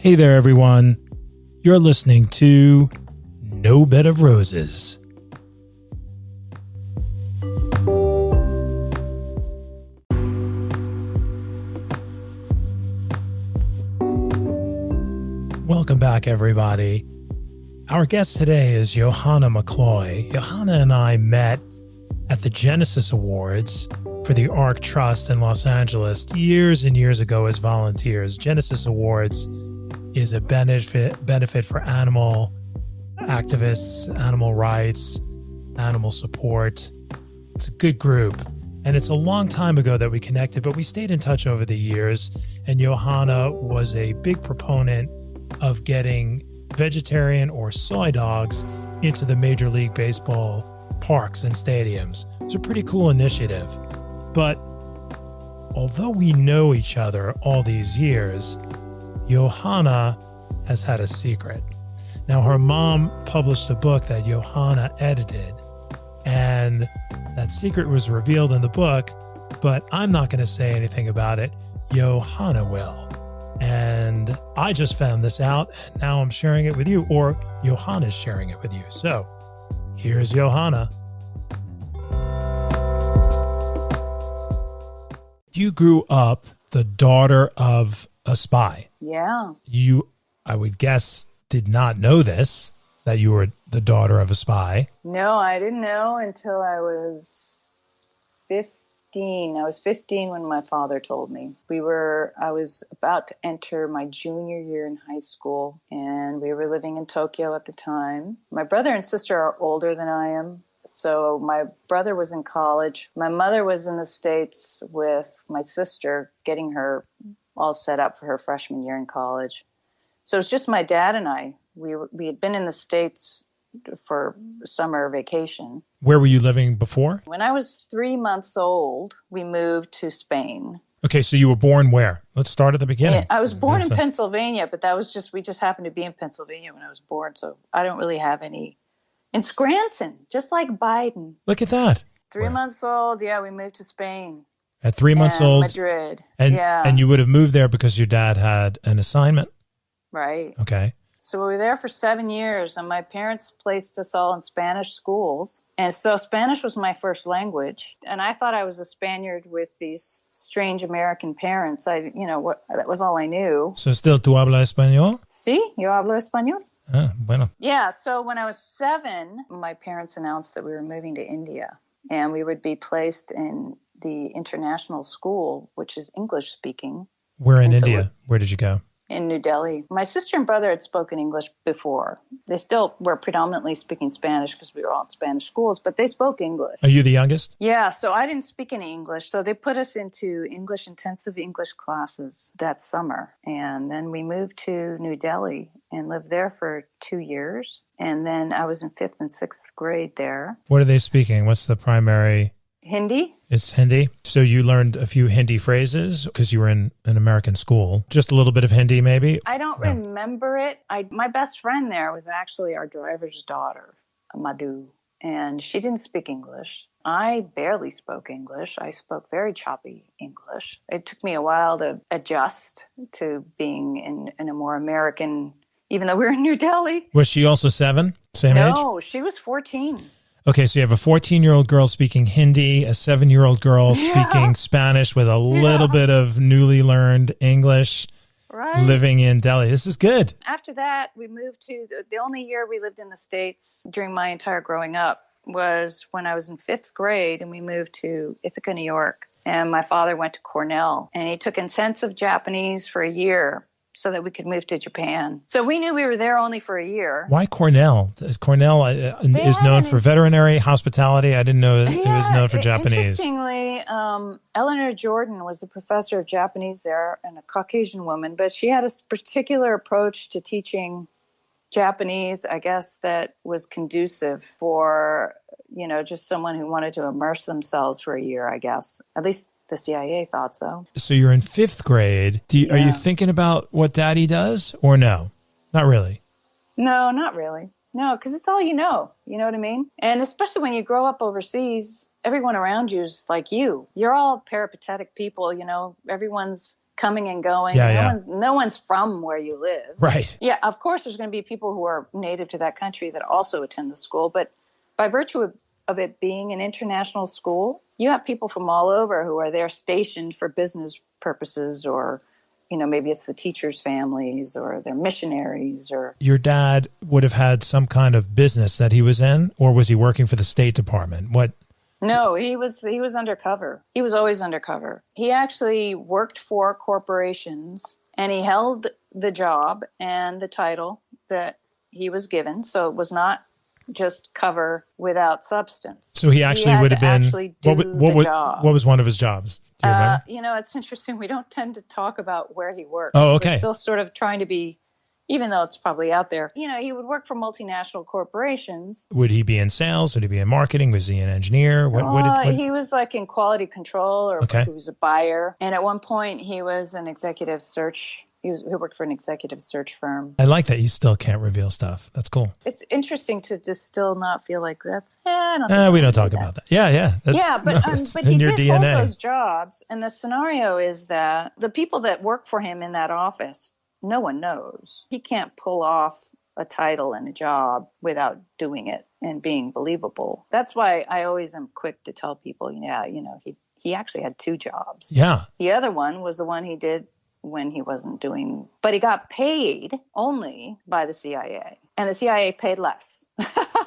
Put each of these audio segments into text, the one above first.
Hey there, everyone. You're listening to No Bed of Roses. Welcome back, everybody. Our guest today is Johanna McCloy. Johanna and I met at the Genesis Awards for the ARC Trust in Los Angeles years and years ago as volunteers. Genesis Awards is a benefit for animal activists, animal rights, animal support. It's a good group. And it's a long time ago that we connected, but we stayed in touch over the years. And Johanna was a big proponent of getting vegetarian or soy dogs into the Major League Baseball parks and stadiums. It's a pretty cool initiative. But although we know each other all these years, Johanna has had a secret. Now, her mom published a book that Johanna edited, and that secret was revealed in the book, but I'm not going to say anything about it. Johanna will. And I just found this out, and now I'm sharing it with you, or Johanna's sharing it with you. So here's Johanna. You grew up the daughter of a spy. Yeah. You, I would guess, did not know this, that you were the daughter of a spy. No, I didn't know until I was 15. I was 15 when my father told me. I was about to enter my junior year in high school, and we were living in Tokyo at the time. My brother and sister are older than I am. So my brother was in college. My mother was in the States with my sister, getting her all set up for her freshman year in college. So it was just my dad and I. We had been in the States for summer vacation. Where were you living before? When I was 3 months old, we moved to Spain. Okay, so you were born where? Let's start at the beginning. I was born in Pennsylvania, but we just happened to be in Pennsylvania when I was born. So I don't really have any. In Scranton, just like Biden. Look at that. 3 months old, yeah, we moved to Spain. At 3 months old? Madrid, And you would have moved there because your dad had an assignment? Right. Okay. So we were there for 7 years, and my parents placed us all in Spanish schools. And so Spanish was my first language. And I thought I was a Spaniard with these strange American parents. That was all I knew. So still, ¿tú hablas español? Sí, yo hablo español. Ah, bueno. Yeah, so when I was 7, my parents announced that we were moving to India, and we would be placed in the international school, which is English speaking. Where in India? Where did you go? In New Delhi. My sister and brother had spoken English before. They still were predominantly speaking Spanish because we were all in Spanish schools, but they spoke English. Are you the youngest? Yeah, so I didn't speak any English. So they put us into intensive English classes that summer. And then we moved to New Delhi and lived there for 2 years. And then I was in 5th and 6th grade there. What are they speaking? What's the primary? Hindi. It's Hindi. So you learned a few Hindi phrases because you were in an American school. Just a little bit of Hindi, maybe? I don't remember it. My best friend there was actually our driver's daughter, Madhu, and she didn't speak English. I barely spoke English. I spoke very choppy English. It took me a while to adjust to being in a more American, even though we were in New Delhi. Was she also 7? Same age? No, she was 14. Okay, so you have a 14-year-old girl speaking Hindi, a 7-year-old girl speaking Spanish with a little bit of newly learned English, living in Delhi. This is good. After that, we moved to the only year we lived in the States during my entire growing up was when I was in 5th grade, and we moved to Ithaca, New York. And my father went to Cornell, and he took intensive Japanese for a year so that we could move to Japan. So we knew we were there only for a year. Why Cornell? Cornell is known for veterinary, hospitality. I didn't know it was known for Japanese. Interestingly, Eleanor Jordan was the professor of Japanese there, and a Caucasian woman, but she had a particular approach to teaching Japanese, I guess, that was conducive for, just someone who wanted to immerse themselves for a year, I guess. At least the CIA thought so. So you're in 5th grade. Are you thinking about what Daddy does or no? Not really. No, not really. No, because it's all you know. You know what I mean? And especially when you grow up overseas, everyone around you is like you. You're all peripatetic people, everyone's coming and going. No one's from where you live. Right. Yeah, of course, there's going to be people who are native to that country that also attend the school. But by virtue of it being an international school, you have people from all over who are there stationed for business purposes, or, maybe it's the teachers' families, or they're missionaries. Or your dad would have had some kind of business that he was in, or was he working for the State Department? What? No, he was undercover. He was always undercover. He actually worked for corporations, and he held the job and the title that he was given. So it was not just cover without substance. So he actually would have been. What was one of his jobs? Do you remember? It's interesting. We don't tend to talk about where he worked. Oh, okay. We're still sort of trying to be, even though it's probably out there. He would work for multinational corporations. Would he be in sales? Would he be in marketing? Was he an engineer? He was like in quality control, or okay. He was a buyer. And at one point, he was an executive search. He worked for an executive search firm. I like that you still can't reveal stuff. That's cool. It's interesting to just still not feel like that's. We don't talk about that. Yeah. But he in your did DNA. hold those jobs, and the scenario is that the people that work for him in that office, no one knows. He can't pull off a title and a job without doing it and being believable. That's why I always am quick to tell people, he actually had 2 jobs. Yeah. The other one was the one he did when he wasn't doing, but he got paid only by the CIA, and the CIA paid less.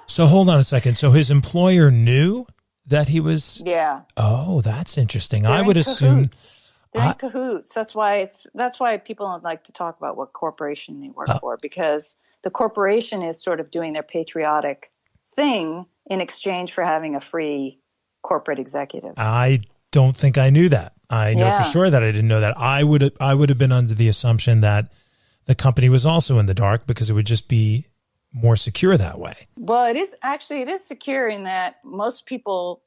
So hold on a second. So his employer knew that he was. Yeah. Oh, that's interesting. They're I would assume they're in cahoots. That's why people don't like to talk about what corporation they work for, because the corporation is sort of doing their patriotic thing in exchange for having a free corporate executive. I don't think I knew that. I know for sure that I didn't know that. I would have been under the assumption that the company was also in the dark, because it would just be more secure that way. Well, it is secure in that most people,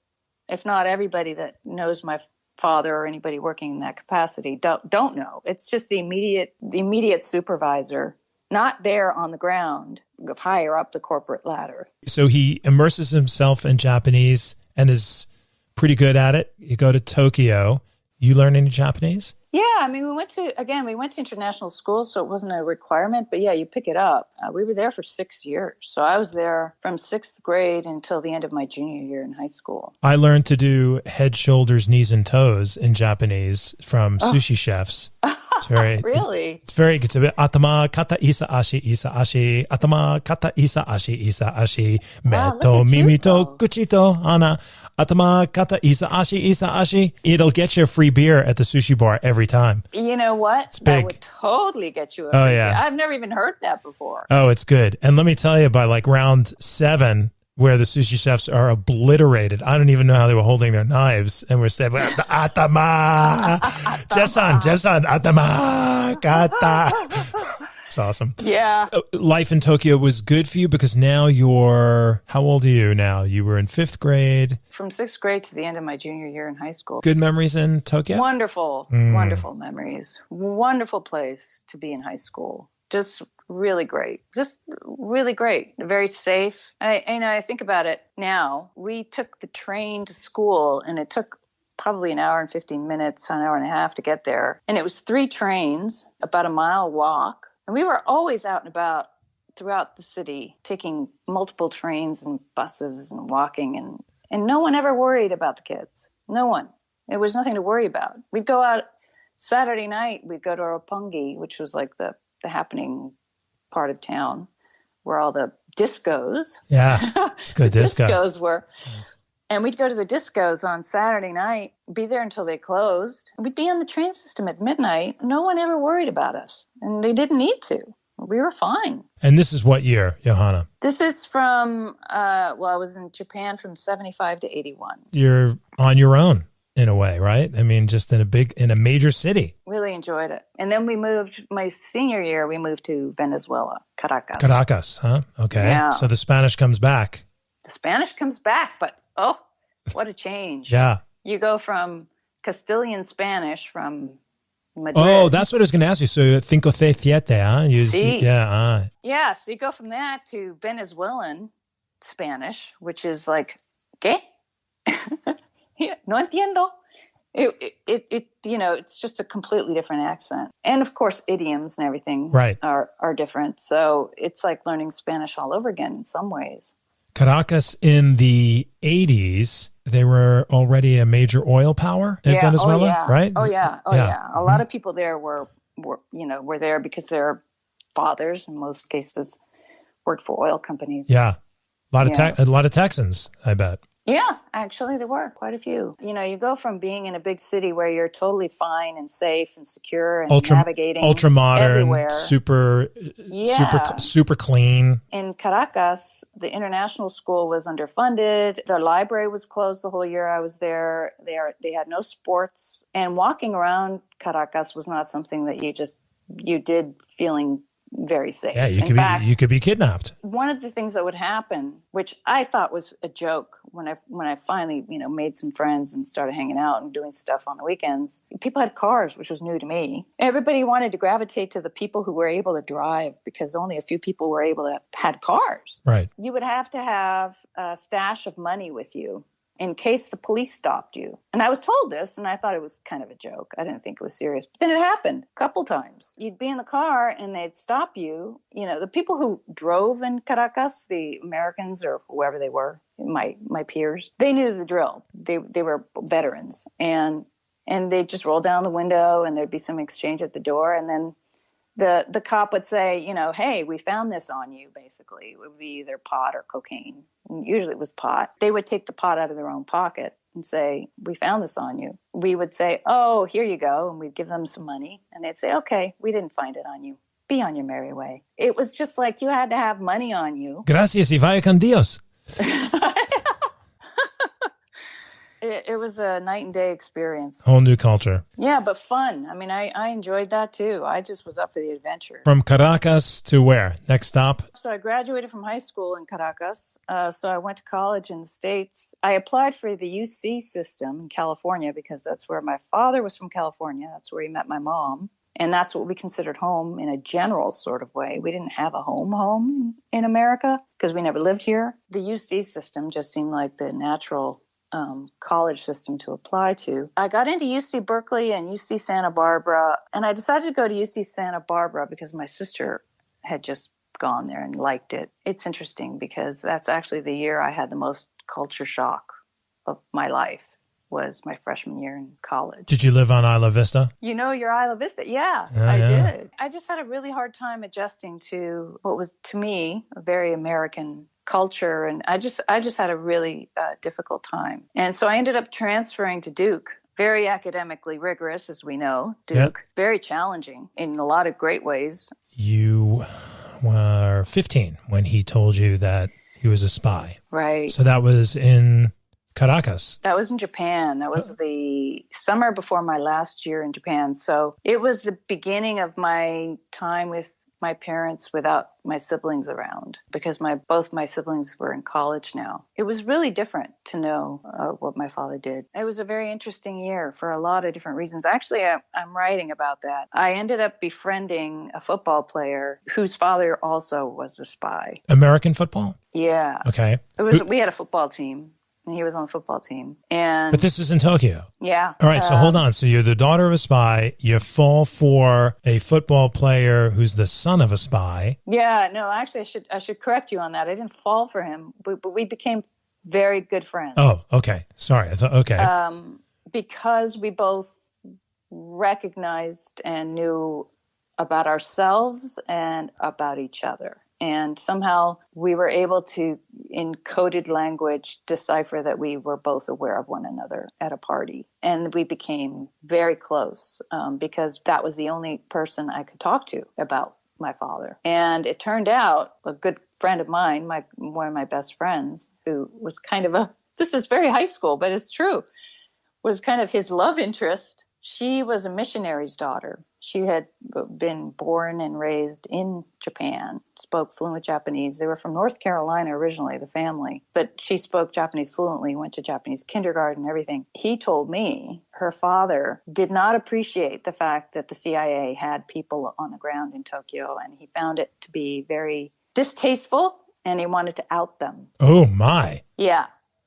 if not everybody that knows my father or anybody working in that capacity, don't know. It's just the immediate supervisor, not there on the ground, higher up the corporate ladder. So he immerses himself in Japanese and is pretty good at it. You go to Tokyo. You learn any Japanese? Yeah, I mean, we went to international school, so it wasn't a requirement, but yeah, you pick it up. We were there for 6 years. So I was there from 6th grade until the end of my junior year in high school. I learned to do head, shoulders, knees, and toes in Japanese from sushi chefs. It's very really. It's a bit atama kata isa ashi atama kata isa ashi meto mimi to kuchi to ana atama kata isa ashi. It'll get you a free beer at the sushi bar every time. You know what? It's big. That would totally get you a free beer. I've never even heard that before. Oh, it's good. And let me tell you, by like round 7, where the sushi chefs are obliterated. I don't even know how they were holding their knives. And we're saying, atama, Jeff-san, atama, kata. It's awesome. Yeah. Life in Tokyo was good for you, because now how old are you now? You were in 5th grade. From 6th grade to the end of my junior year in high school. Good memories in Tokyo? Wonderful memories. Wonderful place to be in high school. Just really great. Very safe. I think about it now. We took the train to school, and it took probably an hour and 15 minutes, an hour and a half to get there. And it was 3 trains, about a mile walk. And we were always out and about throughout the city, taking multiple trains and buses and walking. And no one ever worried about the kids. No one. There was nothing to worry about. We'd go out Saturday night. We'd go to Roppongi, which was like the happening part of town where all the discos. Yeah, it's good disco. Discos were. Nice. And we'd go to the discos on Saturday night, be there until they closed. We'd be on the train system at midnight. No one ever worried about us, and they didn't need to. We were fine. And this is what year, Johanna? This is from, I was in Japan from 75 to 81. You're on your own in a way, right? I mean, just in a major city. Really enjoyed it. And then my senior year, we moved to Venezuela, Caracas. Caracas, huh? Okay. Yeah. So the Spanish comes back. The Spanish comes back, but oh, what a change. Yeah. You go from Castilian Spanish from Madrid. Oh, that's what I was going to ask you. So cinco seis siete, huh? Yeah. Yeah, so you go from that to Venezuelan Spanish, which is like, ¿qué? No entiendo. It's just a completely different accent. And of course, idioms and everything Right. are different. So it's like learning Spanish all over again in some ways. Caracas in the 80s, they were already a major oil power in Venezuela, right? Oh, yeah. A lot of people there were there because their fathers, in most cases, worked for oil companies. Yeah. A lot of Texans, I bet. Yeah, actually, there were quite a few. You go from being in a big city where you're totally fine and safe and secure and navigating ultra modern, everywhere. super clean. In Caracas, the international school was underfunded. The library was closed the whole year I was there. They had no sports, and walking around Caracas was not something that you did feeling very safe. Yeah, you could be kidnapped. One of the things that would happen, which I thought was a joke when I finally, made some friends and started hanging out and doing stuff on the weekends, people had cars, which was new to me. Everybody wanted to gravitate to the people who were able to drive because only a few people had cars. Right. You would have to have a stash of money with you in case the police stopped you. And I was told this, and I thought it was kind of a joke. I didn't think it was serious. But then it happened a couple times. You'd be in the car, and they'd stop you. The people who drove in Caracas, the Americans or whoever they were, my peers, they knew the drill. They were veterans. And they'd just roll down the window, and there'd be some exchange at the door, and then the cop would say, hey, we found this on you, basically. It would be either pot or cocaine. And usually it was pot. They would take the pot out of their own pocket and say, we found this on you. We would say, oh, here you go. And we'd give them some money. And they'd say, okay, we didn't find it on you. Be on your merry way. It was just like you had to have money on you. Gracias y vaya con Dios. It was a night and day experience. Whole new culture. Yeah, but fun. I mean, I enjoyed that too. I just was up for the adventure. From Caracas to where? Next stop? So I graduated from high school in Caracas. So I went to college in the States. I applied for the UC system in California because that's where my father was from California. That's where he met my mom. And that's what we considered home in a general sort of way. We didn't have a home in America because we never lived here. The UC system just seemed like the natural college system to apply to. I got into UC Berkeley and UC Santa Barbara, and I decided to go to UC Santa Barbara because my sister had just gone there and liked it. It's interesting because that's actually the year I had the most culture shock of my life, was my freshman year in college. Did you live on Isla Vista? Your Isla Vista? Yeah, I did. I just had a really hard time adjusting to what was, to me, a very American culture, and I just had a really difficult time. And so I ended up transferring to Duke. Very academically rigorous, as we know, Duke. Yep. Very challenging in a lot of great ways. You were 15 when he told you that he was a spy. Right. So that was in Caracas. That was in Japan. That was the summer before my last year in Japan. So it was the beginning of my time with my parents without my siblings around, because both my siblings were in college now. It was really different to know what my father did. It was a very interesting year for a lot of different reasons. Actually, I'm writing about that. I ended up befriending a football player whose father also was a spy. American football? Yeah. Okay. We had a football team. And he was on the football team. But this is in Tokyo. Yeah. All right, so hold on. So you're the daughter of a spy. You fall for a football player who's the son of a spy. Yeah, no, actually, I should correct you on that. I didn't fall for him, but we became very good friends. Oh, okay. Sorry. I thought, okay. Because we both recognized and knew about ourselves and about each other. And somehow we were able to, in coded language, decipher that we were both aware of one another at a party. And we became very close because that was the only person I could talk to about my father. And it turned out a good friend of mine, one of my best friends, who was kind of this is very high school, but it's true, was kind of his love interest. She was a missionary's daughter. She had been born and raised in Japan, spoke fluent Japanese. They were from North Carolina originally, the family, but she spoke Japanese fluently, went to Japanese kindergarten, everything. He told me her father did not appreciate the fact that the CIA had people on the ground in Tokyo, and he found it to be very distasteful, and he wanted to out them. Oh, my. Yeah.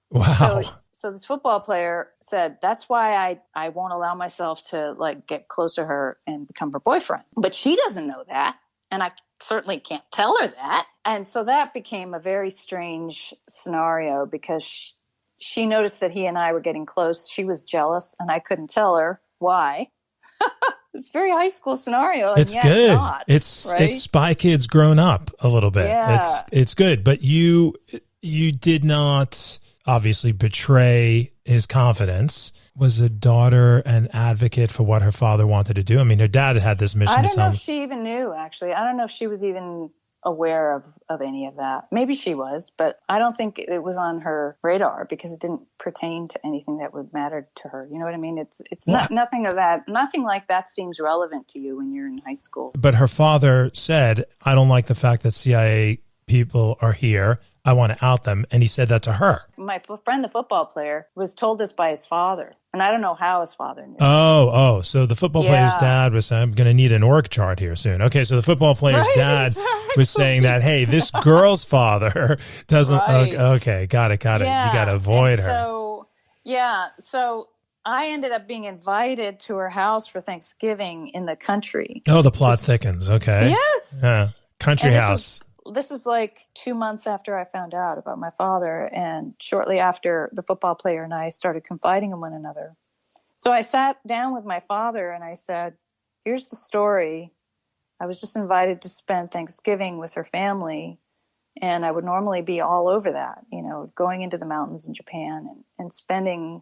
Wow. So this football player said, that's why I won't allow myself to like get close to her and become her boyfriend. But she doesn't know that. And I certainly can't tell her that. And so that became a very strange scenario because she noticed that he and I were getting close. She was jealous and I couldn't tell her why. It's a very high school scenario. And It's yet good. not, It's right? Spy Kids grown up a little bit. Yeah. It's good. But you did not obviously betray his confidence. Was the daughter an advocate for what her father wanted to do? I mean, her dad had this mission. I don't know if she even knew, actually. I don't know if she was even aware of any of that. Maybe she was, but I don't think it was on her radar because it didn't pertain to anything that would matter to her. You know what I mean? It's not nothing of that. Nothing like that seems relevant to you when you're in high school. But her father said, I don't like the fact that CIA people are here. I want to out them. And he said that to her. My friend, the football player, was told this by his father. And I don't know how his father knew. Oh. So the football player's dad was saying, I'm going to need an org chart here soon. Okay, so the football player's dad was saying that, hey, this girl's father doesn't. Okay, got it. Yeah. You got to avoid her. So I ended up being invited to her house for Thanksgiving in the country. Oh, the plot thickens. Okay. Yes. Country house. This was like 2 months after I found out about my father, and shortly after the football player and I started confiding in one another. So I sat down with my father and I said, here's the story. I was just invited to spend Thanksgiving with her family, and I would normally be all over that, going into the mountains in Japan and spending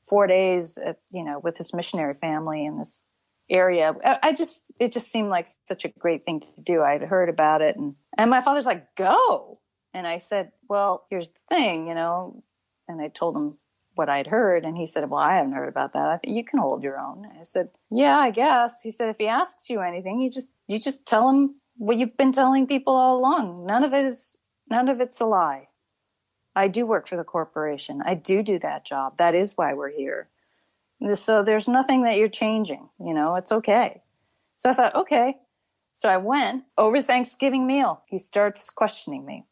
4 days with this missionary family in this area. It just seemed like such a great thing to do. I'd heard about it, and my father's like, go. And I said, well, here's the thing, and I told him what I'd heard, and he said, well, I haven't heard about that. I think you can hold your own. I said, yeah, I guess. He said, if he asks you anything, you just tell him what you've been telling people all along. None of it's a lie. I do work for the corporation. I do that job. That is why we're here. So there's nothing that you're changing, it's okay. So I thought, okay. So I went over Thanksgiving meal. He starts questioning me.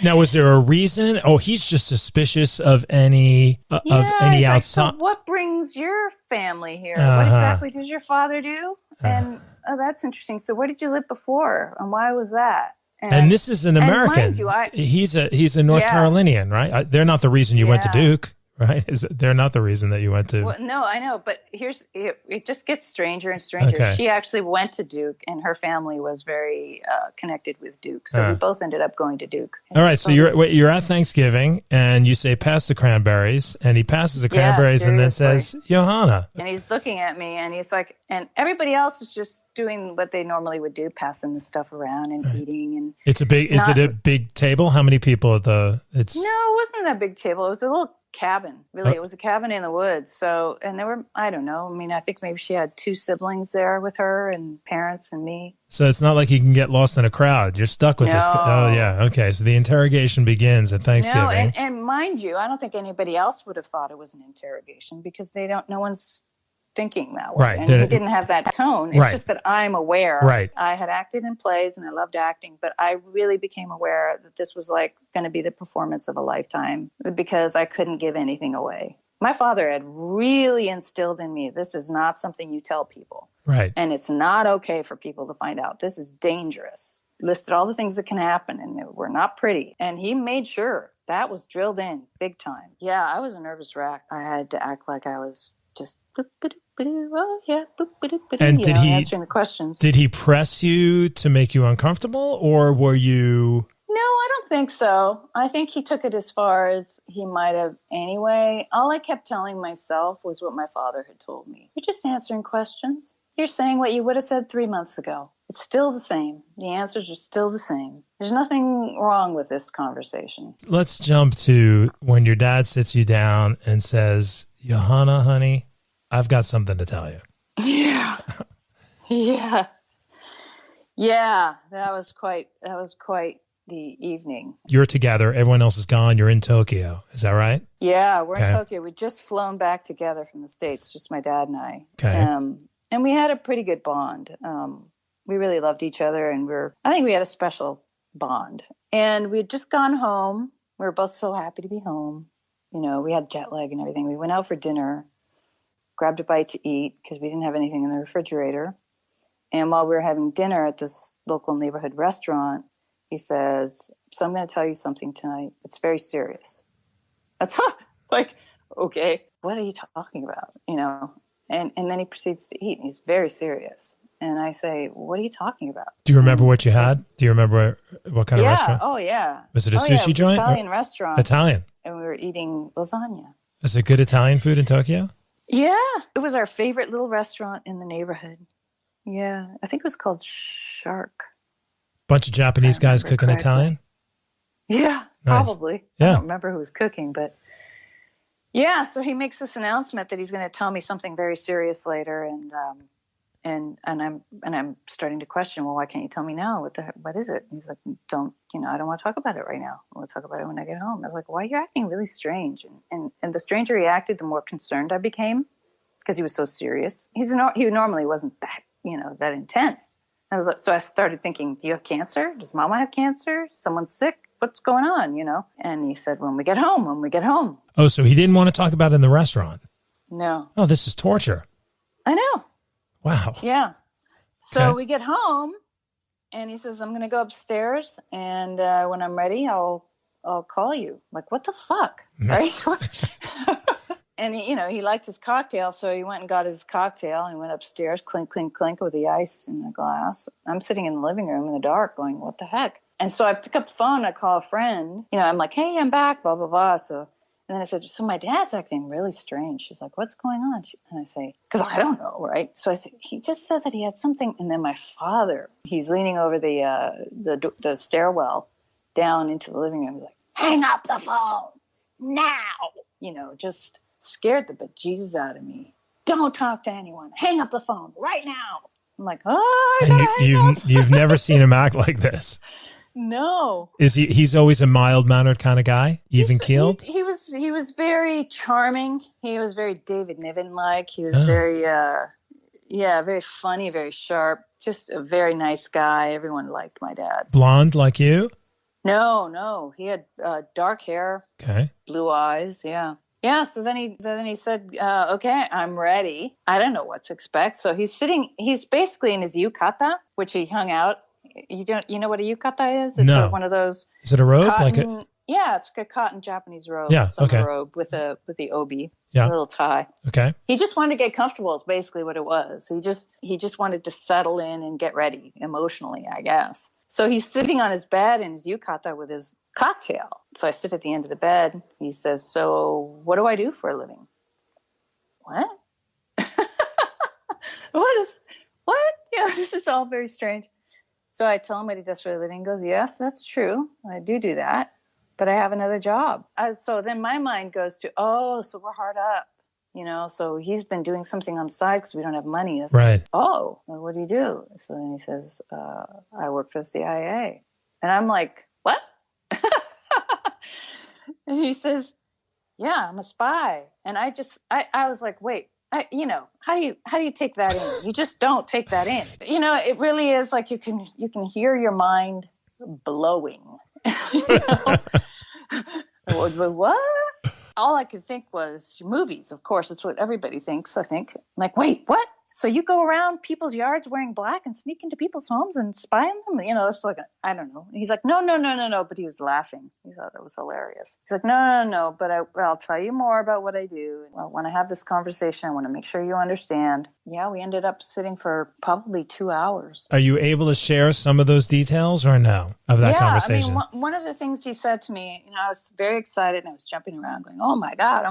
Now, was there a reason? Oh, he's just suspicious of any outside. Like, so what brings your family here? What exactly did your father do? And that's interesting. So where did you live before? And why was that? And this is an American. Mind you, he's a North Carolinian, right? They're not the reason you went to Duke. Right? They're not the reason that you went to. Well, no, I know, but it just gets stranger and stranger. Okay. She actually went to Duke, and her family was very connected with Duke, so we both ended up going to Duke. All right, so you're at Thanksgiving, and you say, pass the cranberries, and he passes the cranberries and then says, Johanna. And he's looking at me, and he's like, and everybody else is just doing what they normally would do, passing the stuff around and eating. And is it a big table? How many people at the? No, it wasn't a big table. It was a little cabin, really. It was a cabin in the woods. So, and there were, I don't know, I think maybe she had 2 siblings there with her, and parents and me. So it's not like you can get lost in a crowd. You're stuck with this. Oh, yeah. Okay. So the interrogation begins at Thanksgiving. No, and mind you, I don't think anybody else would have thought it was an interrogation because no one's thinking that way. Right. And he didn't have that tone. It's just that I'm aware. Right. I had acted in plays and I loved acting, but I really became aware that this was like going to be the performance of a lifetime because I couldn't give anything away. My father had really instilled in me, this is not something you tell people. Right. And it's not okay for people to find out. This is dangerous. Listed all the things that can happen, and they were not pretty. And he made sure that was drilled in big time. Yeah, I was a nervous wreck. I had to act like I was just and did he answering the questions. Did he press you to make you uncomfortable, or were you? No, I don't think so. I think he took it as far as he might have anyway. All I kept telling myself was what my father had told me. You're just answering questions. You're saying what you would have said 3 months ago. It's still the same. The answers are still the same. There's nothing wrong with this conversation. Let's jump to when your dad sits you down and says, Johanna, honey, I've got something to tell you. Yeah. Yeah. That was quite the evening. You're together. Everyone else is gone. You're in Tokyo. Is that right? Yeah, we're in Tokyo. We'd just flown back together from the States, just my dad and I. Okay. And we had a pretty good bond. We really loved each other, and I think we had a special bond. And we had just gone home. We were both so happy to be home. we had jet lag and everything. We went out for dinner, grabbed a bite to eat because we didn't have anything in the refrigerator. And while we were having dinner at this local neighborhood restaurant, he says, so I'm going to tell you something tonight. It's very serious. That's like, okay, what are you talking about? And then he proceeds to eat. And he's very serious. And I say, what are you talking about? Do you remember what you had? Do you remember what kind of restaurant? Oh, yeah. Was it a sushi joint? Italian restaurant. Italian. And we were eating lasagna. Is it good Italian food in Tokyo? Yeah. It was our favorite little restaurant in the neighborhood. Yeah. I think it was called Shark. Bunch of Japanese guys cooking correctly. Italian? Yeah, nice. Probably. Yeah. I don't remember who was cooking, but yeah. So he makes this announcement that he's going to tell me something very serious later. And I'm starting to question, well, why can't you tell me now? What is it? And he's like, I don't want to talk about it right now. We'll talk about it when I get home. I was like, why are you acting really strange? And the stranger he acted, the more concerned I became because he was so serious. He normally wasn't that, that intense. I was like, so I started thinking, do you have cancer? Does mama have cancer? Someone's sick? What's going on? And he said, when we get home. Oh, so he didn't want to talk about it in the restaurant? No. Oh, this is torture. I know. Wow. Yeah. So we get home and he says, I'm going to go upstairs and when I'm ready, I'll call you. I'm like, what the fuck? Right? And he liked his cocktail. So he went and got his cocktail and went upstairs, clink, clink, clink with the ice in the glass. I'm sitting in the living room in the dark going, what the heck? And so I pick up the phone. I call a friend, I'm like, hey, I'm back, blah, blah, blah. So and then I said, so my dad's acting really strange. She's like, what's going on? And I say, because I don't know, right? So I said, he just said that he had something. And then my father, he's leaning over the stairwell down into the living room. He's like, hang up the phone now. Just scared the bejesus out of me. Don't talk to anyone. Hang up the phone right now. I'm like, you've never seen him act like this. No. Is he's always a mild-mannered kind of guy, even-keeled? He was very charming. He was very David Niven-like. He was very very funny, very sharp. Just a very nice guy. Everyone liked my dad. Blonde like you? No. He had dark hair. Okay. Blue eyes, yeah. Yeah, so then he said, okay, I'm ready. I don't know what to expect. So he's basically in his yukata, which he hung out. You know what a yukata is? It's one of those. Is it a robe? Cotton, yeah, it's like a cotton Japanese robe. Yeah, summer robe with the obi, a little tie. Okay. He just wanted to get comfortable. Is basically what it was. He just wanted to settle in and get ready emotionally, I guess. So he's sitting on his bed in his yukata with his cocktail. So I sit at the end of the bed. He says, "So what do I do for a living?" What? What? Yeah, this is all very strange. So I tell him what he does for a living. He goes, yes, that's true. I do that, but I have another job. So then my mind goes to, so we're hard up, so he's been doing something on the side because we don't have money. That's right. Well, what do you do? So then he says, I work for the CIA. And I'm like, what? And he says, yeah, I'm a spy. And I was like, wait. How do you take that in? You just don't take that in. It really is like you can hear your mind blowing. What? All I could think was movies. Of course, that's what everybody thinks. I think. I'm like, wait, what? So you go around people's yards wearing black and sneak into people's homes and spy on them? It's like, I don't know. He's like, no. But he was laughing. He thought that was hilarious. He's like, no. But I'll tell you more about what I do. When I have this conversation, I want to make sure you understand. Yeah, we ended up sitting for probably 2 hours. Are you able to share some of those details or no of that conversation? I mean, one of the things he said to me, I was very excited and I was jumping around going, oh my God.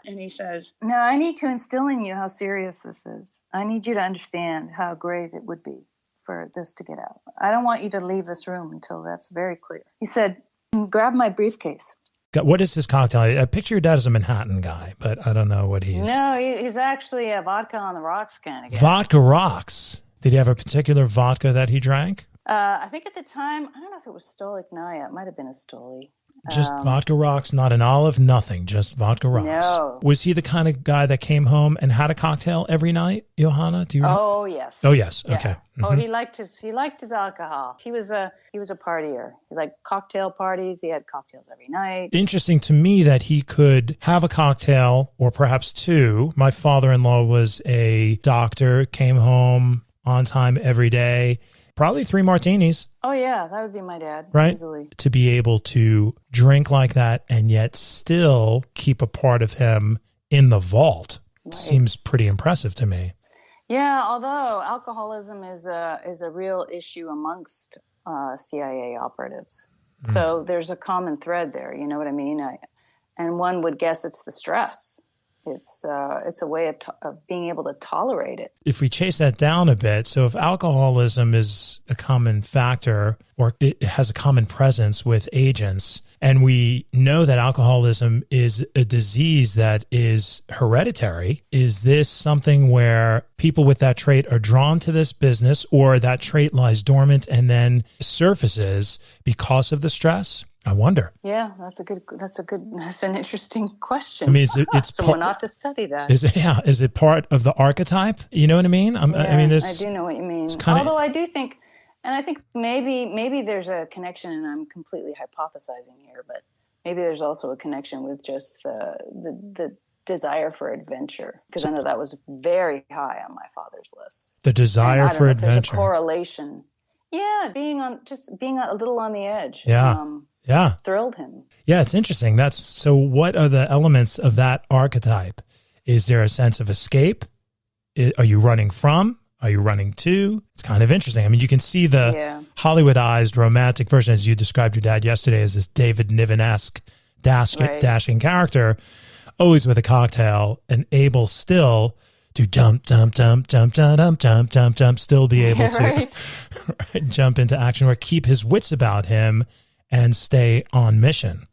And he says, no, I need to instill in you how serious this is. I need you to understand how grave it would be for this to get out. I don't want you to leave this room until that's very clear. He said, grab my briefcase. What is his cocktail? I picture your dad as a Manhattan guy, but I don't know what he's... No, he's actually a vodka on the rocks kind of guy. Vodka rocks? Did he have a particular vodka that he drank? I think at the time, I don't know if it was Stolichnaya. It might have been a Stoli. Just vodka rocks, not an olive, nothing, just vodka rocks. No. Was he the kind of guy that came home and had a cocktail every night, Johanna? Do you remember? Oh, yes. Oh, yes. Yeah. Okay. Oh, he liked his alcohol. He was a partier. He liked cocktail parties. He had cocktails every night. Interesting to me that he could have a cocktail or perhaps two. My father-in-law was a doctor, came home on time every day. Probably 3 martinis. Oh, yeah, that would be my dad. Right? Easily. To be able to drink like that and yet still keep a part of him in the vault seems pretty impressive to me. Yeah, although alcoholism is a real issue amongst CIA operatives. So there's a common thread there, you know what I mean? And one would guess it's the stress. It's a way of being able to tolerate it. If we chase that down a bit, so if alcoholism is a common factor or it has a common presence with agents, and we know that alcoholism is a disease that is hereditary, is this something where people with that trait are drawn to this business, or that trait lies dormant and then surfaces because of the stress? I wonder. Yeah, that's an interesting question. I mean, it's someone ought to study that. Is it part of the archetype? You know what I mean? I mean, I do know what you mean. Although I do think, and I think maybe there's a connection, and I'm completely hypothesizing here, but maybe there's also a connection with just the desire for adventure, because I know that was very high on my father's list. The desire for adventure. There's a correlation. Yeah, being a little on the edge. Yeah. Thrilled him. Yeah, it's interesting. So what are the elements of that archetype? Is there a sense of escape? Are you running from? Are you running to? It's kind of interesting. I mean, you can see the Hollywoodized romantic version, as you described your dad yesterday, as this David Niven-esque dashing character, always with a cocktail and able still to jump, still be able to jump into action or keep his wits about him and stay on mission,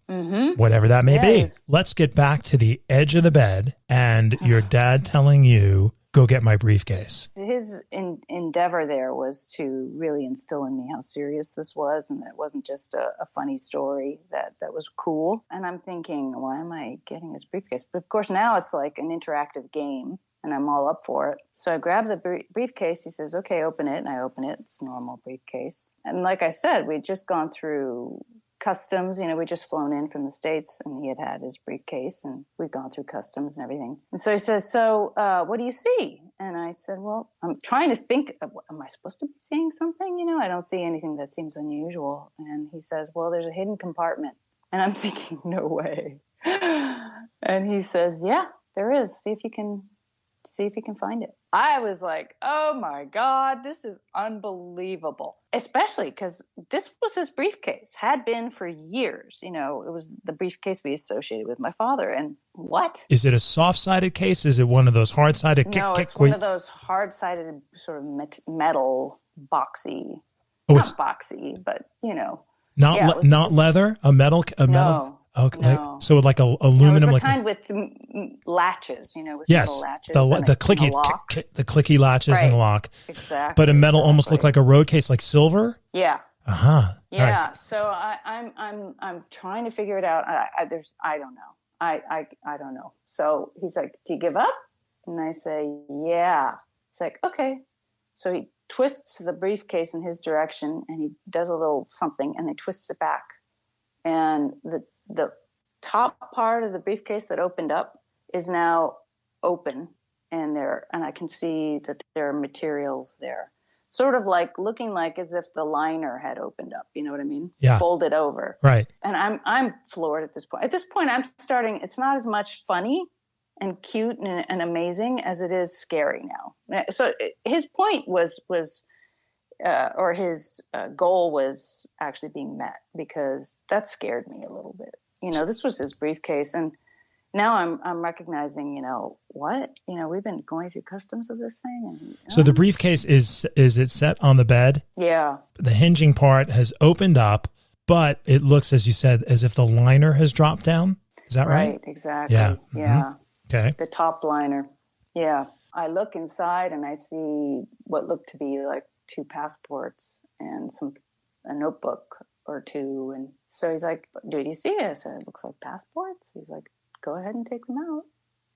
whatever that may be. Let's get back to the edge of the bed and your dad telling you, go get my briefcase. His endeavor there was to really instill in me how serious this was, and that it wasn't just a funny story that was cool. And I'm thinking, why am I getting his briefcase? But of course, now it's like an interactive game, and I'm all up for it. So I grab the briefcase. He says, okay, open it. And I open it. It's a normal briefcase. And like I said, we'd just gone through customs. You know, we'd just flown in from the States, and he had his briefcase, and we'd gone through customs and everything. And so he says, what do you see? And I said, well, I'm trying to think, am I supposed to be seeing something? You know, I don't see anything that seems unusual. And he says, well, there's a hidden compartment. And I'm thinking, no way. And he says, yeah, there is. See if you can find it. I was like, oh my God, this is unbelievable. Especially because this was his briefcase, had been for years. You know, it was the briefcase we associated with my father. And what? Is it a soft-sided case? Is it one of those hard-sided? No, it's one of those hard-sided sort of metal boxy. Oh, not boxy, but you know. Not leather? A metal? No. Okay. No. So like a aluminum, it was the kind with latches, you know, with metal latches. The clicky latches and lock. Exactly. But a metal almost looked like a road case, like silver. Yeah. Yeah. Right. So I'm trying to figure it out. I don't know. I don't know. So he's like, "Do you give up?" And I say, "Yeah." It's like, okay. So he twists the briefcase in his direction, and he does a little something, and then twists it back, and the top part of the briefcase that opened up is now open, and I can see that there are materials there, sort of like looking like as if the liner had opened up. You know what I mean? Yeah. Folded over. Right. And I'm floored at this point. At this point, I'm starting. It's not as much funny and cute and amazing as it is scary now. So his point was or his goal was actually being met, because that scared me a little bit. You know, this was his briefcase, and now I'm recognizing, you know, what? You know, we've been going through customs of this thing. And, So the briefcase is it set on the bed? Yeah. The hinging part has opened up, but it looks, as you said, as if the liner has dropped down. Is that right? Right, exactly. Yeah. Yeah. Okay. The top liner. Yeah. I look inside and I see what looked to be like 2 passports and a notebook or two. And so he's like, do you see it? I said, it looks like passports. He's like, go ahead and take them out.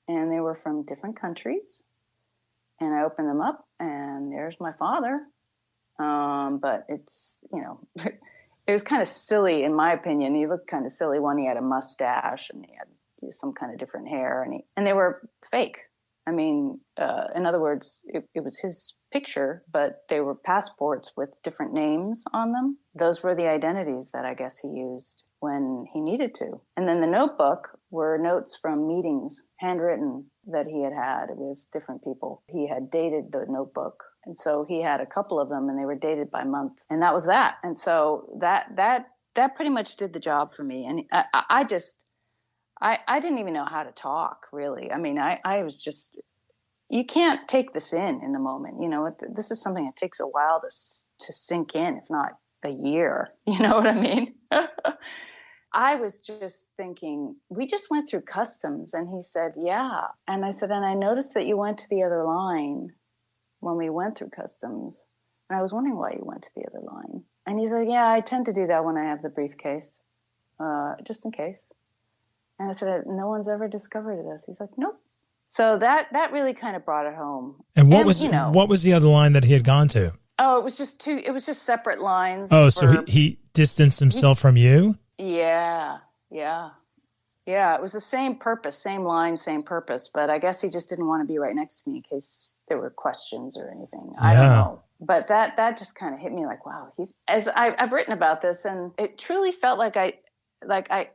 And they were from different countries. And I opened them up, and there's my father. But it's, it was kind of silly, in my opinion. He looked kind of silly when he had a mustache and he had some kind of different hair, and they were fake. I mean, in other words, it was his picture, but they were passports with different names on them. Those were the identities that I guess he used when he needed to. And then the notebook were notes from meetings, handwritten, that he had had with different people. He had dated the notebook. And so he had a couple of them, and they were dated by month. And that was that. And so that pretty much did the job for me. And I didn't even know how to talk, really. I mean, I was just, you can't take this in the moment. This is something that takes a while to sink in, if not a year. You know what I mean? I was just thinking, we just went through customs. And he said, yeah. And I said, and I noticed that you went to the other line when we went through customs. And I was wondering why you went to the other line. And he's like, yeah, I tend to do that when I have the briefcase, just in case. And I said, no one's ever discovered this. He's like, nope. So that really kind of brought it home. And what was the other line that he had gone to? Oh, it was just separate lines. Oh, so he distanced himself from you? Yeah. It was the same purpose, same line, same purpose. But I guess he just didn't want to be right next to me in case there were questions or anything. I don't know. But that just kind of hit me like, wow, I've written about this, and it truly felt like I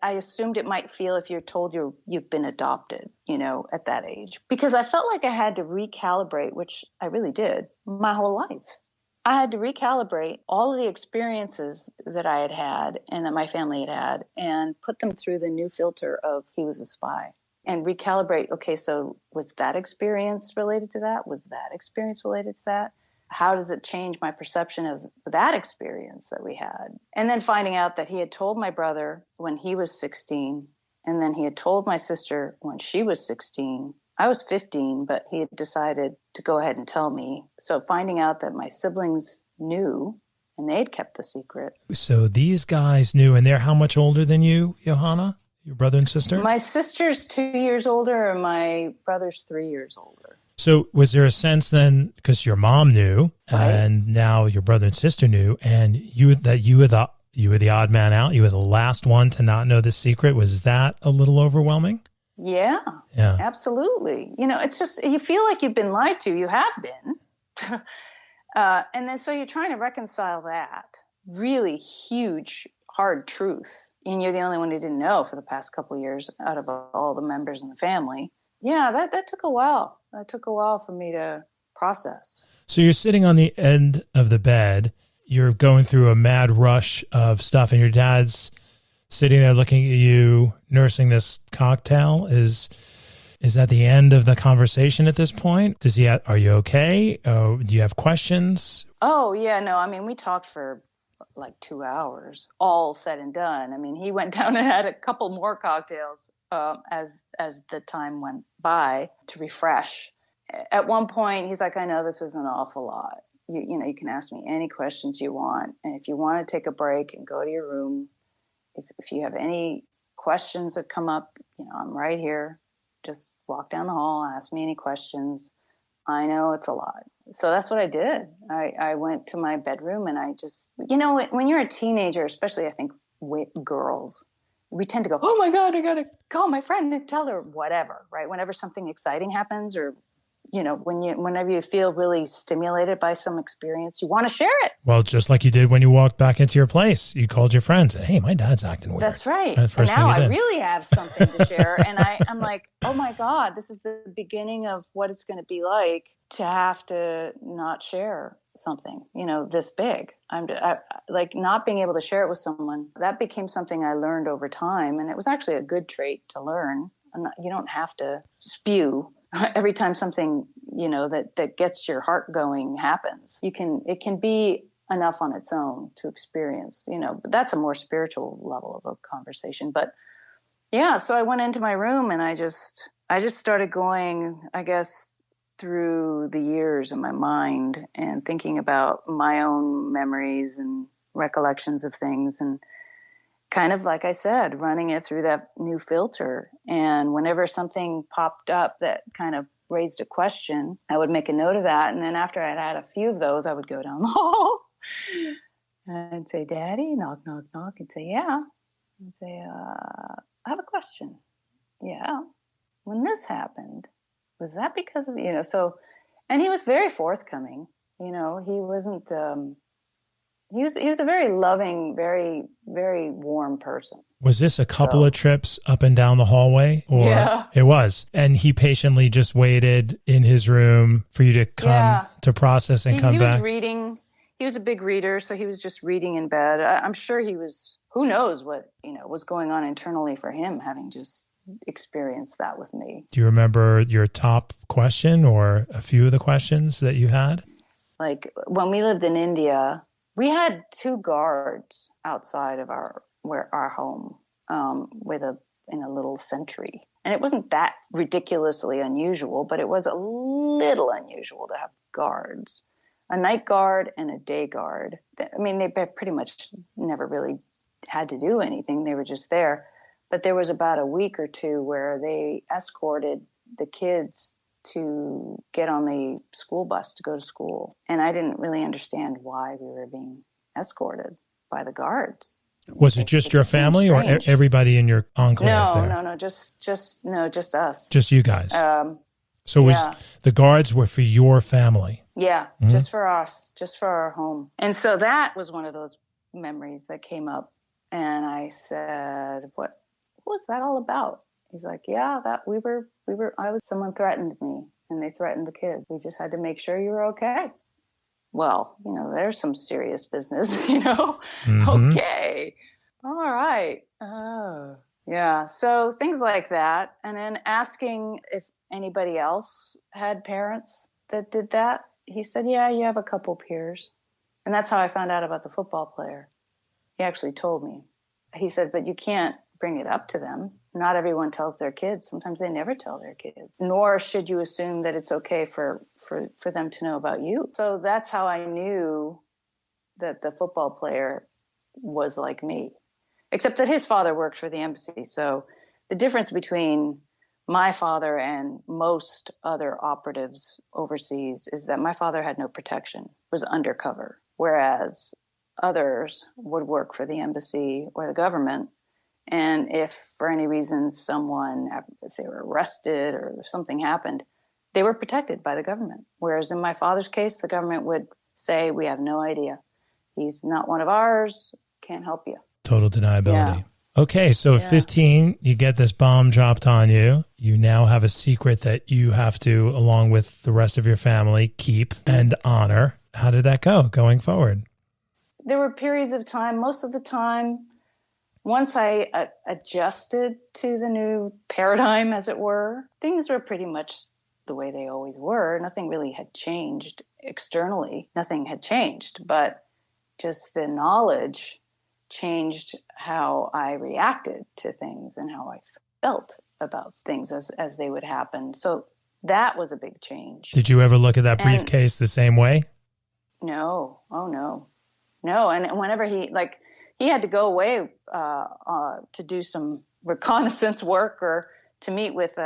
assumed it might feel if you're told you've been adopted, at that age. Because I felt like I had to recalibrate, which I really did, my whole life. I had to recalibrate all of the experiences that I had had and that my family had had, and put them through the new filter of he was a spy, and recalibrate. Okay, so was that experience related to that? Was that experience related to that? How does it change my perception of that experience that we had? And then finding out that he had told my brother when he was 16, and then he had told my sister when she was 16. I was 15, but he had decided to go ahead and tell me. So finding out that my siblings knew, and they'd kept the secret. So these guys knew, and they're how much older than you, Johanna? Your brother and sister? My sister's 2 years older, and my brother's 3 years older. So was there a sense then, because your mom knew, right, and now your brother and sister knew, and you were the odd man out, you were the last one to not know this secret? Was that a little overwhelming? Yeah, absolutely. It's just, you feel like you've been lied to. You have been. And then so you're trying to reconcile that really huge, hard truth. And you're the only one who didn't know for the past couple of years out of all the members in the family. Yeah, that took a while. That took a while for me to process. So you're sitting on the end of the bed. You're going through a mad rush of stuff, and your dad's sitting there looking at you, nursing this cocktail. Is that the end of the conversation at this point? Are you okay? Do you have questions? Oh, yeah, no. I mean, we talked for like 2 hours, all said and done. I mean, he went down and had a couple more cocktails as the time went by to refresh. At one point, he's like, I know this is an awful lot. You can ask me any questions you want. And if you want to take a break and go to your room, if you have any questions that come up, I'm right here. Just walk down the hall, ask me any questions. I know it's a lot. So that's what I did. I went to my bedroom, and I just, when you're a teenager, especially I think with girls, we tend to go, oh my God, I got to call my friend and tell her whatever, right? Whenever something exciting happens, or whenever you feel really stimulated by some experience, you want to share it. Well, just like you did when you walked back into your place. You called your friends and, hey, my dad's acting weird. That's right. And now I really have something to share. And I'm like, oh my God, this is the beginning of what it's going to be like to have to not share something, this big. I like not being able to share it with someone. That became something I learned over time. And it was actually a good trait to learn. You don't have to spew every time something, that gets your heart going happens. It can be enough on its own to experience, but that's a more spiritual level of a conversation. But yeah, so I went into my room, and I just started going, I guess, through the years in my mind and thinking about my own memories and recollections of things, and kind of like I said, running it through that new filter. And whenever something popped up that kind of raised a question, I would make a note of that. And then after I'd had a few of those, I would go down the hall and I'd say, "Daddy," knock, knock, knock. He'd say, "Yeah." I'd say, "I have a question." "Yeah. When this happened, was that because of, so," and he was very forthcoming. He wasn't, he was a very loving, very, very warm person. Was this a couple of trips up and down the hallway? Or yeah. It was. And he patiently just waited in his room for you to come to process and come back? He was reading. He was a big reader, so he was just reading in bed. I'm sure he was, who knows what, was going on internally for him, having just experienced that with me. Do you remember your top question or a few of the questions that you had? Like when we lived in India, we had 2 guards outside of our home in a little sentry. And it wasn't that ridiculously unusual, but it was a little unusual to have guards, a night guard and a day guard. I mean, they pretty much never really had to do anything. They were just there. But there was about a week or 2 where they escorted the kids to get on the school bus to go to school. And I didn't really understand why we were being escorted by the guards. Was it just your family or everybody in your enclave there? No, just us. Just you guys. So the guards were for your family? Yeah, just for us, just for our home. And so that was one of those memories that came up. And I said, what was that all about? He's like, yeah, someone threatened me and they threatened the kids. We just had to make sure you were okay. Well, there's some serious business, Okay. All right. Oh, yeah. So things like that. And then asking if anybody else had parents that did that. He said, yeah, you have a couple peers. And that's how I found out about the football player. He actually told me. He said, but you can't bring it up to them. Not everyone tells their kids. Sometimes they never tell their kids. Nor should you assume that it's okay for them to know about you. So that's how I knew that the football player was like me. Except that his father worked for the embassy. So the difference between my father and most other operatives overseas is that my father had no protection, was undercover, whereas others would work for the embassy or the government. And if for any reason if they were arrested or something happened, they were protected by the government. Whereas in my father's case, the government would say, we have no idea. He's not one of ours, can't help you. Total deniability. Yeah. Okay, so at 15, you get this bomb dropped on you. You now have a secret that you have to, along with the rest of your family, keep and honor. How did that go going forward? There were periods of time, most of the time, once I adjusted to the new paradigm, as it were, things were pretty much the way they always were. Nothing really had changed externally. Nothing had changed, but just the knowledge changed how I reacted to things and how I felt about things as they would happen. So that was a big change. Did you ever look at that briefcase the same way? No. Oh, no. No. And whenever he had to go away to do some reconnaissance work or to meet with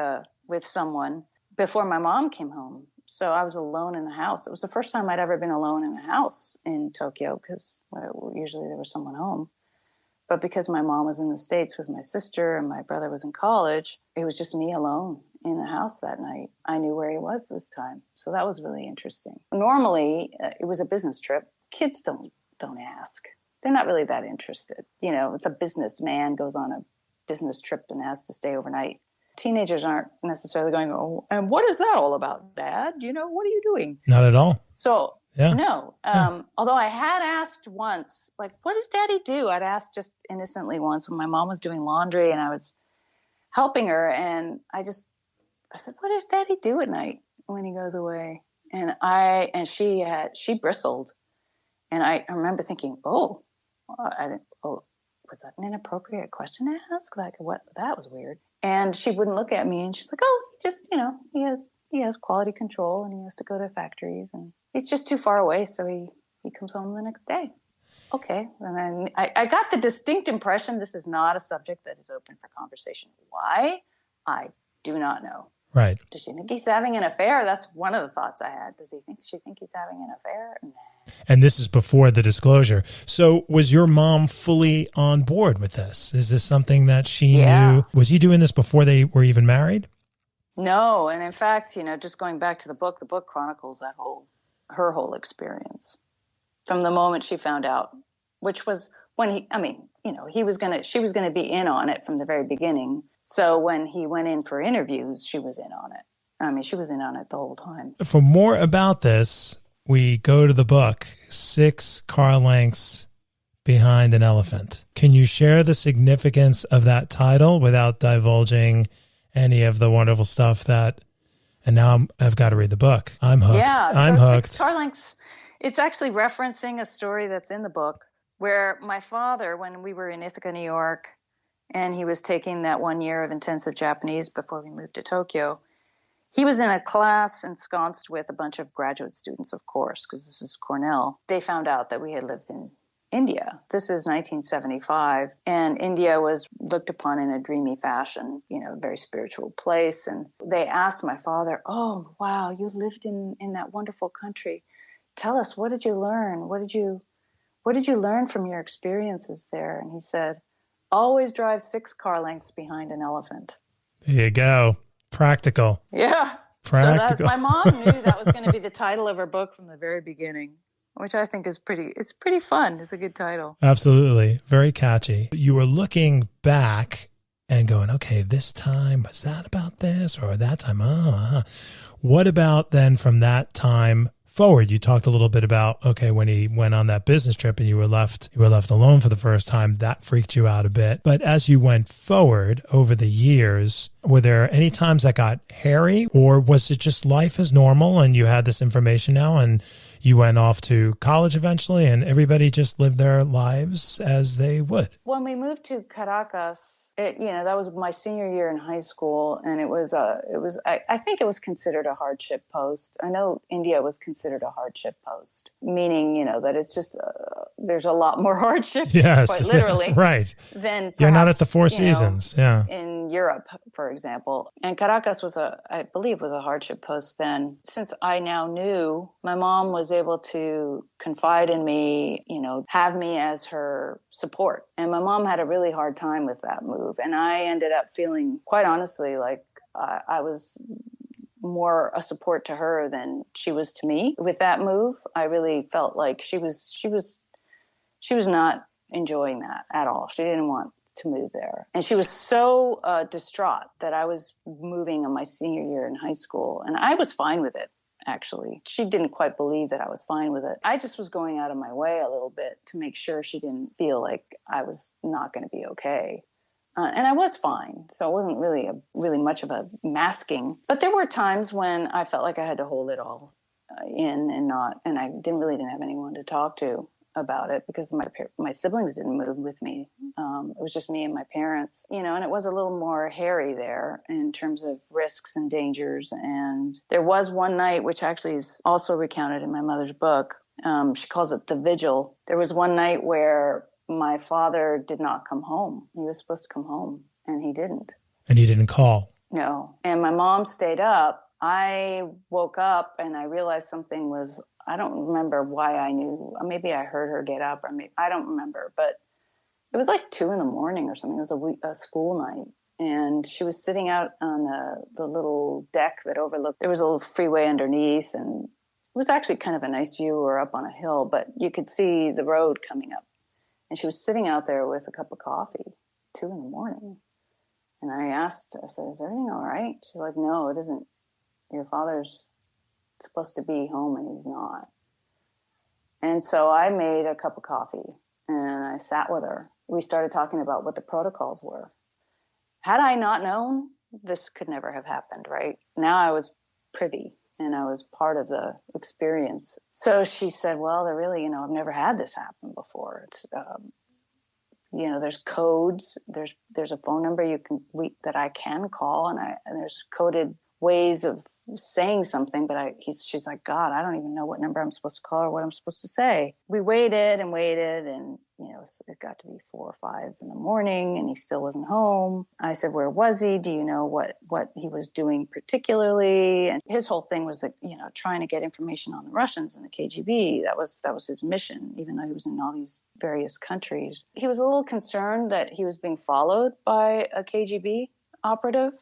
someone before my mom came home. So I was alone in the house. It was the first time I'd ever been alone in the house in Tokyo because usually there was someone home. But because my mom was in the States with my sister and my brother was in college, it was just me alone in the house that night. I knew where he was this time. So that was really interesting. Normally, it was a business trip. Kids don't ask. They're not really that interested. It's a businessman goes on a business trip and has to stay overnight. Teenagers aren't necessarily going, oh, and what is that all about, Dad? What are you doing? Not at all. So, no. Although I had asked once, what does Daddy do? I'd asked just innocently once when my mom was doing laundry and I was helping her. And I said, what does Daddy do at night when he goes away? And she bristled. And I remember thinking, was that an inappropriate question to ask? What? That was weird. And she wouldn't look at me, and she's like, "Oh, just he has quality control, and he has to go to factories, and he's just too far away, so he comes home the next day." Okay. And then I got the distinct impression this is not a subject that is open for conversation. Why? I do not know. Right. Does she think he's having an affair? That's one of the thoughts I had. Does she think he's having an affair? Nah. And this is before the disclosure. So was your mom fully on board with this? Is this something that she knew? Was he doing this before they were even married? No. And in fact, just going back to the book chronicles her whole experience from the moment she found out, which was when she was going to be in on it from the very beginning. So when he went in for interviews, she was in on it. She was in on it the whole time. For more about this, we go to the book, 6 Car Lengths Behind an Elephant. Can you share the significance of that title without divulging any of the wonderful stuff and now I've got to read the book. I'm hooked. Yeah, I'm hooked. 6 Car Lengths. It's actually referencing a story that's in the book where my father, when we were in Ithaca, New York, and he was taking that 1 year of intensive Japanese before we moved to Tokyo, he was in a class ensconced with a bunch of graduate students, of course, because this is Cornell. They found out that we had lived in India. This is 1975, and India was looked upon in a dreamy fashion, a very spiritual place. And they asked my father, "Oh, wow, you lived in that wonderful country. Tell us, what did you learn? What did you learn from your experiences there?" And he said, "Always drive 6 car lengths behind an elephant." There you go. Practical. Yeah. Practical. So my mom knew that was going to be the title of her book from the very beginning, which I think is it's pretty fun. It's a good title. Absolutely. Very catchy. You were looking back and going, okay, this time, was that about this? Or that time? What about then from that time forward? You talked a little bit about, okay, when he went on that business trip and you were left alone for the first time, that freaked you out a bit. But as you went forward over the years, were there any times that got hairy, or was it just life as normal and you had this information now and you went off to college eventually and everybody just lived their lives as they would? When we moved to Caracas, that was my senior year in high school, and I think it was considered a hardship post. I know India was considered a hardship post, meaning, that it's just, there's a lot more hardship, yes, quite literally, right. Than perhaps, you're not at the Four Seasons, in Europe, for example. And Caracas I believe was a hardship post then. Since I now knew, my mom was able to confide in me, have me as her support. And my mom had a really hard time with that move. And I ended up feeling, quite honestly, like I was more a support to her than she was to me. With that move, I really felt like she was not enjoying that at all. She didn't want to move there. And she was so distraught that I was moving on my senior year in high school. And I was fine with it, actually. She didn't quite believe that I was fine with it. I just was going out of my way a little bit to make sure she didn't feel like I was not going to be okay. And I was fine. So it wasn't really much of a masking. But there were times when I felt like I had to hold it all in and I didn't have anyone to talk to about it because my siblings didn't move with me. It was just me and my parents, and it was a little more hairy there in terms of risks and dangers. And there was one night, which actually is also recounted in my mother's book. She calls it the vigil. There was one night where my father did not come home. He was supposed to come home and he didn't. And he didn't call? No. And my mom stayed up. I woke up and I realized something was, I don't remember why I knew. Maybe I heard her get up, or maybe I don't remember. But it was like 2 a.m. or something. It was a school night, and she was sitting out on the little deck that overlooked. There was a little freeway underneath, and it was actually kind of a nice view. We're up on a hill, but you could see the road coming up. And she was sitting out there with a cup of coffee, 2 a.m. And I said, "Is everything all right?" She's like, "No, it isn't. Your father's supposed to be home and he's not." And so I made a cup of coffee and I sat with her. We started talking about what the protocols were. Had I not known, this could never have happened, right? Now I was privy and I was part of the experience. So she said, "Well, they're really, I've never had this happen before. It's, there's codes. There's a phone number that I can call, and there's coded ways of saying something, but she's like, God, I don't even know what number I'm supposed to call or what I'm supposed to say. We waited and waited, and it got to be 4 or 5 in the morning, and he still wasn't home. I said, where was he? Do you know what he was doing particularly? And his whole thing was that, trying to get information on the Russians and the KGB. That was his mission, even though he was in all these various countries. He was a little concerned that he was being followed by a KGB operative.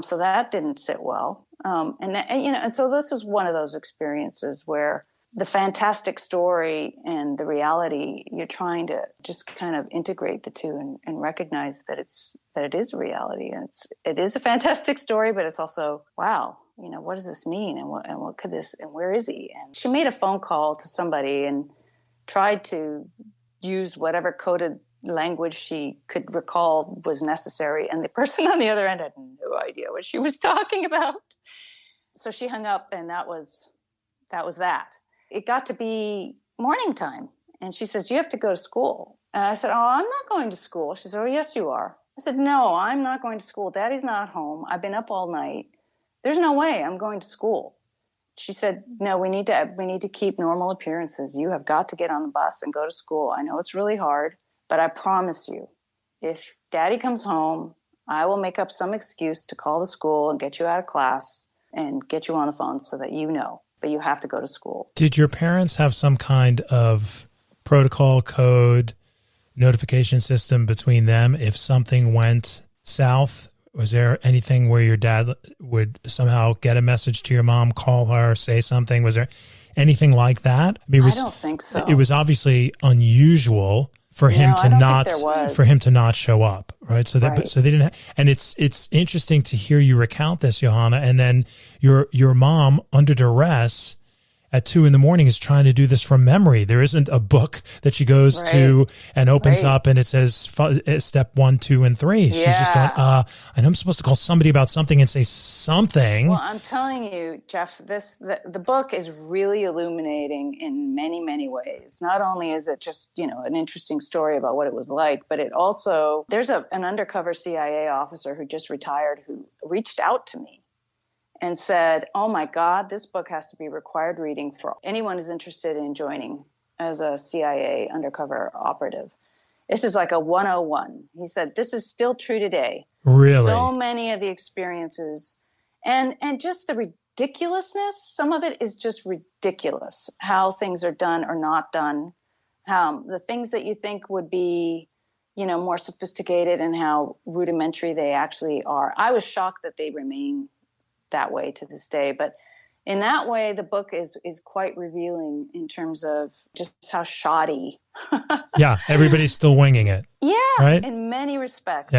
So that didn't sit well. And so this is one of those experiences where the fantastic story and the reality, you're trying to just kind of integrate the two and recognize that it is a reality. And it is a fantastic story, but it's also, wow, what does this mean? And what could this, and where is he? And she made a phone call to somebody and tried to use whatever coded language she could recall was necessary, and the person on the other end had no idea what she was talking about. So she hung up, and that was that. It got to be morning time, and she says, you have to go to school. And I said, oh, I'm not going to school. She said, oh, yes, you are. I said, no, I'm not going to school. Daddy's not home. I've been up all night. There's no way I'm going to school. She said, no, we need to keep normal appearances. You have got to get on the bus and go to school. I know it's really hard, but I promise you, if Daddy comes home, I will make up some excuse to call the school and get you out of class and get you on the phone so that but you have to go to school. Did your parents have some kind of protocol, code, notification system between them if something went south? Was there anything where your dad would somehow get a message to your mom, call her, say something? Was there anything like that? I don't think so. It was obviously unusual for him to not show up, right? So that, so they didn't. And it's interesting to hear you recount this, Johanna, and then your mom under duress at 2 a.m. is trying to do this from memory. There isn't a book that she goes to and opens up and it says step 1, 2, and 3. She's just going, I know I'm supposed to call somebody about something and say something. Well, I'm telling you, Jeff, the book is really illuminating in many, many ways. Not only is it just, an interesting story about what it was like, but it also, there's an undercover CIA officer who just retired who reached out to me and said, oh my God, this book has to be required reading for anyone who's interested in joining as a CIA undercover operative. This is like a 101. He said, this is still true today. Really? So many of the experiences and just the ridiculousness. Some of it is just ridiculous, how things are done or not done. The things that you think would be, more sophisticated and how rudimentary they actually are. I was shocked that they remain that way to this day, but in that way the book is quite revealing in terms of just how shoddy everybody's still winging it, right, in many respects.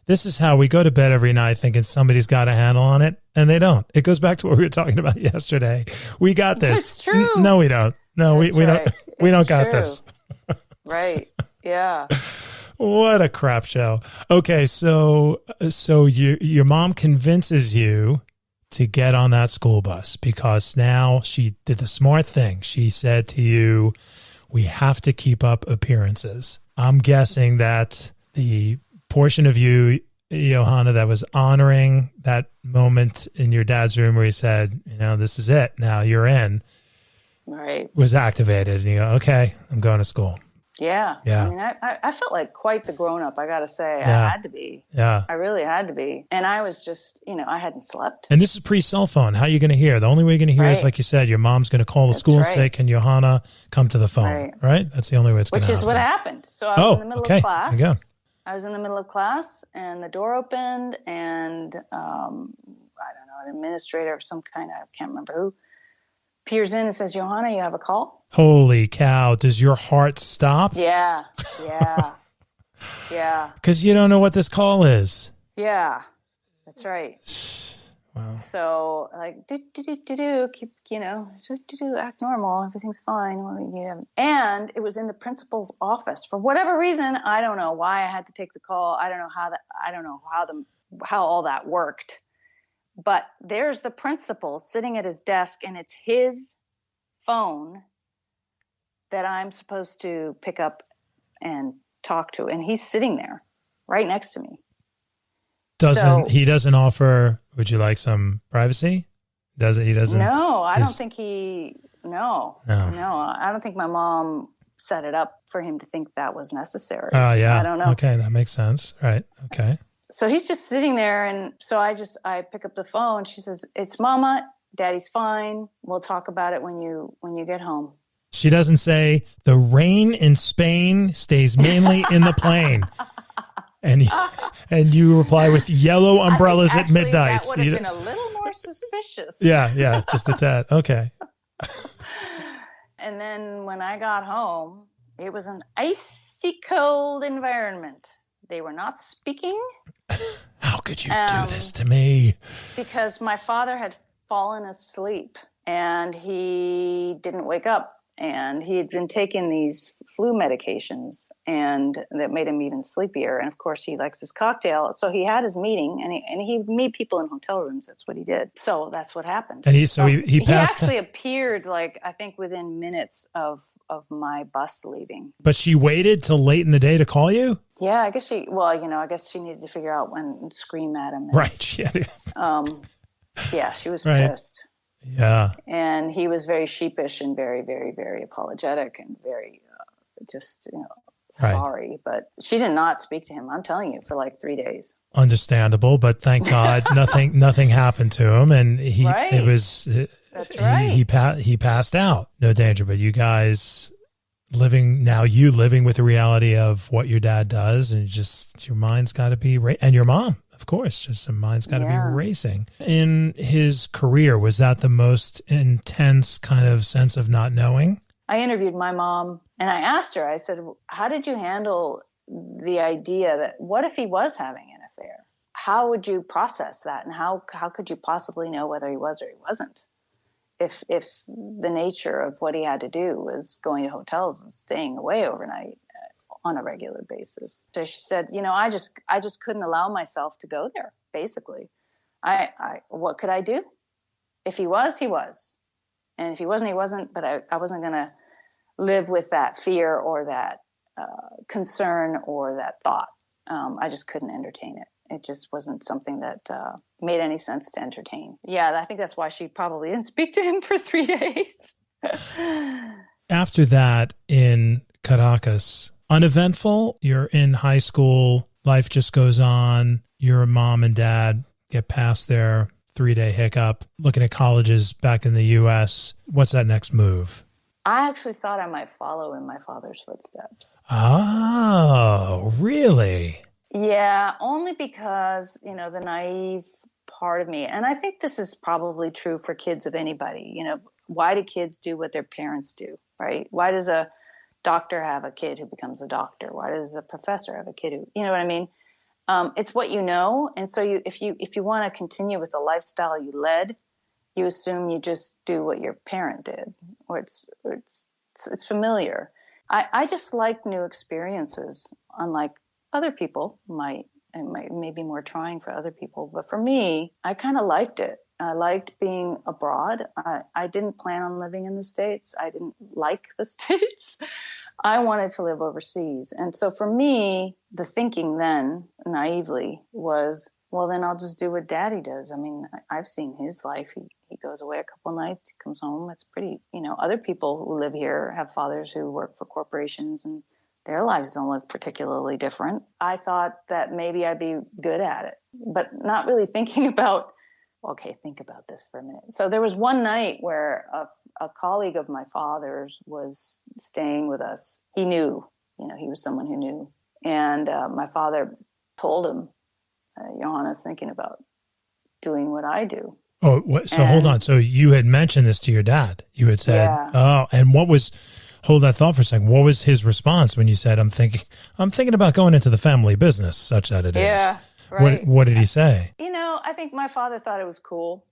This is how we go to bed every night thinking somebody's got a handle on it, and they don't. It goes back to what we were talking about yesterday. We got this. It's true. No, we don't. No, we don't. We don't got this. Right. Yeah. What a crap show. Okay, so your mom convinces you to get on that school bus because now she did the smart thing. She said to you, we have to keep up appearances. I'm guessing that the portion of you, Johanna, that was honoring that moment in your dad's room where he said, this is it. Now you're in. Right. Was activated. And you go, okay, I'm going to school. Yeah. I mean, I felt like quite the grown-up, I got to say. I had to be. Yeah. I really had to be. And I was just, I hadn't slept. And this is pre-cell phone. How are you going to hear? The only way you're going to hear is, like you said, your mom's going to call the school and say, can Johanna come to the phone? Right? That's the only way it's going to happen. Which is what happened. So I was in the middle of class. I was in the middle of class, and the door opened, and I don't know, an administrator of some kind, I can't remember who, peers in and says, Johanna, you have a call? Holy cow. Does your heart stop? Yeah. Because you don't know what this call is. Yeah. That's right. Wow. So, like, keep, act normal. Everything's fine. And it was in the principal's office. For whatever reason, I don't know why I had to take the call. I don't know how all that worked. But there's the principal sitting at his desk, and it's his phone that I'm supposed to pick up and talk to. And he's sitting there right next to me. Doesn't he doesn't offer, would you like some privacy? He doesn't. No, I don't think no, I don't think my mom set it up for him to think that was necessary. Oh, yeah. I don't know. Okay. That makes sense. Right. Okay. So he's just sitting there. And so I pick up the phone. She says, "It's Mama. Daddy's fine. We'll talk about it when you get home." She doesn't say the rain in Spain stays mainly in the plane. And you reply with yellow umbrellas at midnight. That would have been a little more suspicious. Yeah, just a tad. Okay. And then when I got home, it was an icy cold environment. They were not speaking. How could you do this to me? Because my father had fallen asleep and he didn't wake up. And he had been taking these flu medications, and that made him even sleepier. And of course, he likes his cocktail. So he had his meeting, and he would meet people in hotel rooms. That's what he did. So that's what happened. And he passed. He actually appeared, like, I think within minutes of my bus leaving. But she waited till late in the day to call you? Yeah, I guess she needed to figure out when and scream at him. And, right. Yeah, she was right. pissed. Yeah. And he was very sheepish and very, very, very apologetic and very sorry. But she did not speak to him, I'm telling you, for like 3 days. Understandable, but thank God nothing happened to him. And That's right. He passed out. No danger. But you guys living with the reality of what your dad does, and your mind's got to be and your mom. Of course, just the mind's got to be racing. In his career, was that the most intense kind of sense of not knowing? I interviewed my mom, and I asked her, I said, how did you handle the idea that what if he was having an affair? How would you process that? And how could you possibly know whether he was or he wasn't? If the nature of what he had to do was going to hotels and staying away overnight on a regular basis. So she said, I just couldn't allow myself to go there, basically. What could I do? If he was, he was. And if he wasn't, he wasn't. But I wasn't going to live with that fear or that concern or that thought. I just couldn't entertain it. It just wasn't something that made any sense to entertain. Yeah, I think that's why she probably didn't speak to him for 3 days. After that, in Caracas, uneventful, you're in high school, life just goes on, your mom and dad get past their 3-day hiccup, looking at colleges back in the U.S. What's that next move? I actually thought I might follow in my father's footsteps. Oh, really? Yeah, only because, the naive part of me, and I think this is probably true for kids of anybody, why do kids do what their parents do, right? Why does a doctor have a kid who becomes a doctor? Why does a professor have a kid who, you know what I mean? It's what you know. And so if you want to continue with the lifestyle you led, you assume you just do what your parent did, or it's familiar. I just like new experiences, unlike other people might be more trying for other people. But for me, I kind of liked it. I liked being abroad. I didn't plan on living in the States. I didn't like the States. I wanted to live overseas. And so for me, the thinking then, naively, was, well, then I'll just do what Daddy does. I mean, I've seen his life. He goes away a couple nights, he comes home. It's pretty, other people who live here have fathers who work for corporations, and their lives don't look particularly different. I thought that maybe I'd be good at it, but not really thinking about, okay, think about this for a minute. So there was one night where a colleague of my father's was staying with us. He knew, he was someone who knew. And my father told him, Johanna's thinking about doing what I do. Oh, hold on. So you had mentioned this to your dad. You had said, oh, and hold that thought for a second. What was his response when you said, I'm thinking about going into the family business, such that it is? Yeah, right. What did he say? I think my father thought it was cool.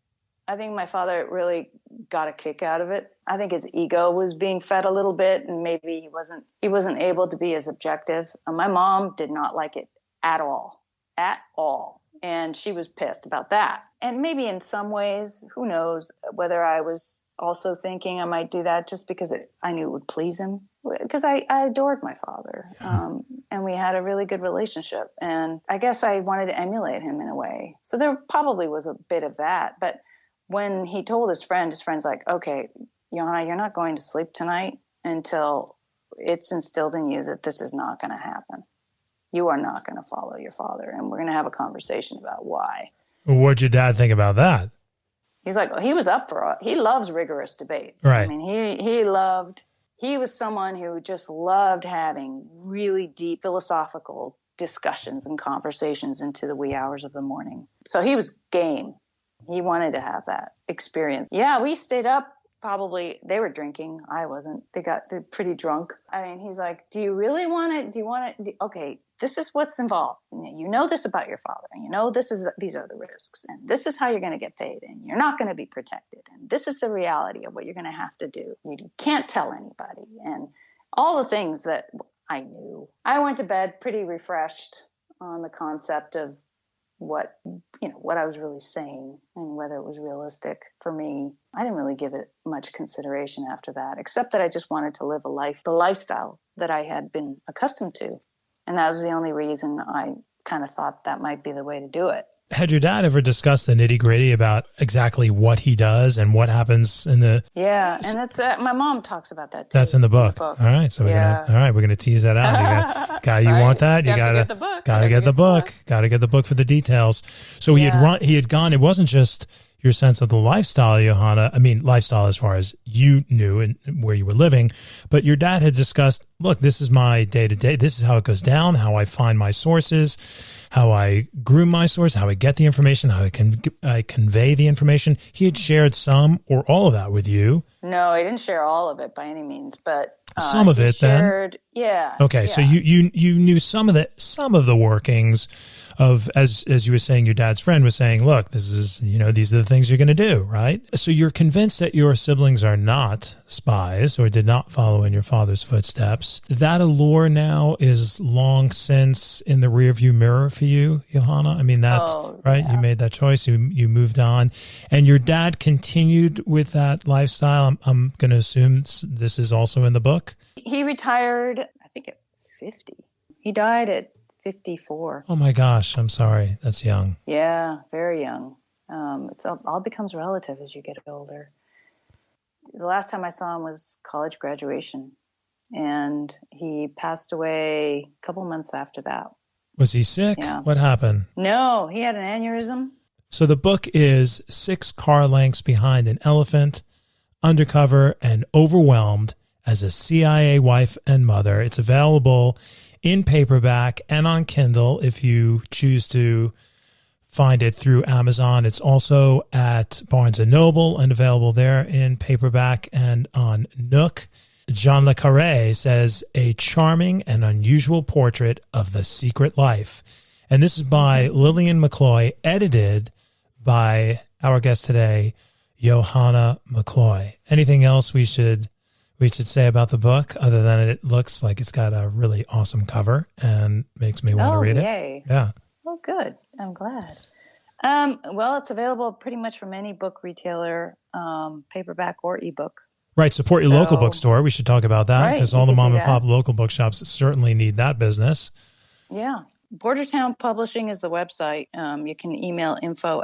I think my father really got a kick out of it. I think his ego was being fed a little bit, and maybe he wasn't able to be as objective. My mom did not like it at all. And she was pissed about that. And maybe in some ways, who knows whether I was also thinking I might do that just because I knew it would please him, because I adored my father. And we had a really good relationship. And I guess I wanted to emulate him in a way. So there probably was a bit of that. But when he told his friend's like, okay, Johanna, you're not going to sleep tonight until it's instilled in you that this is not going to happen. You are not going to follow your father. And we're going to have a conversation about why. What'd your dad think about that? He's like, well, he was up for it. He loves rigorous debates. Right. I mean, he was someone who just loved having really deep philosophical discussions and conversations into the wee hours of the morning. So he was game. He wanted to have that experience. Yeah, we stayed up. Probably they were drinking. I wasn't. They're pretty drunk. I mean, he's like, do you really want it? Do you want it? Okay, this is what's involved. You know this about your father. And you know these are the risks. And this is how you're going to get paid. And you're not going to be protected. And this is the reality of what you're going to have to do. You can't tell anybody. And all the things that I knew. I went to bed pretty refreshed on the concept of what I was really saying and whether it was realistic for me. I didn't really give it much consideration after that, except that I just wanted to live the lifestyle that I had been accustomed to. And that was the only reason I kind of thought that might be the way to do it. Had your dad ever discussed the nitty-gritty about exactly what he does and what happens in the... Yeah, and that's my mom talks about that too. That's in the book. All right, so we're gonna tease that out. You want that? You gotta get the book. Gotta get the book. Gotta get the book for the details. So he had gone. It wasn't just your sense of the lifestyle, Johanna. I mean, lifestyle as far as you knew and where you were living, but your dad had discussed, look, this is my day-to-day. This is how it goes down, how I find my sources, how I groom my source, how I get the information, how I convey the information. He had shared some or all of that with you. No, he didn't share all of it by any means, but some of it shared, then. Yeah. Okay, yeah. So you knew some of the workings of, as you were saying, your dad's friend was saying, look, this is, these are the things you're going to do, right? So you're convinced that your siblings are not spies or did not follow in your father's footsteps. That allure now is long since in the rearview mirror for you, Johanna. I mean, right? Yeah. You made that choice. You moved on, and your dad continued with that lifestyle. I'm going to assume this is also in the book. He retired, I think, at 50. He died at 54. Oh my gosh, I'm sorry. That's young. Yeah, very young. It's all becomes relative as you get older. The last time I saw him was college graduation, and he passed away a couple months after that. Was he sick? Yeah. What happened? No, he had an aneurysm. So the book is 6 car lengths behind an elephant, Undercover and Overwhelmed as a CIA wife and mother. It's available in paperback and on Kindle if you choose to find it through Amazon. It's also at Barnes & Noble and available there in paperback and on Nook. John Le Carré says, a charming and unusual portrait of the secret life. And this is by Lillian McCloy, edited by our guest today, Johanna McCloy. Anything else we should say about the book other than it looks like it's got a really awesome cover and makes me want to read it? Yeah. Oh, good. I'm glad. Well, it's available pretty much from any book retailer, paperback or ebook. Right. Support your local bookstore. We should talk about that because all the mom and pop local bookshops certainly need that business. Yeah. Bordertown Publishing is the website. You can email info@,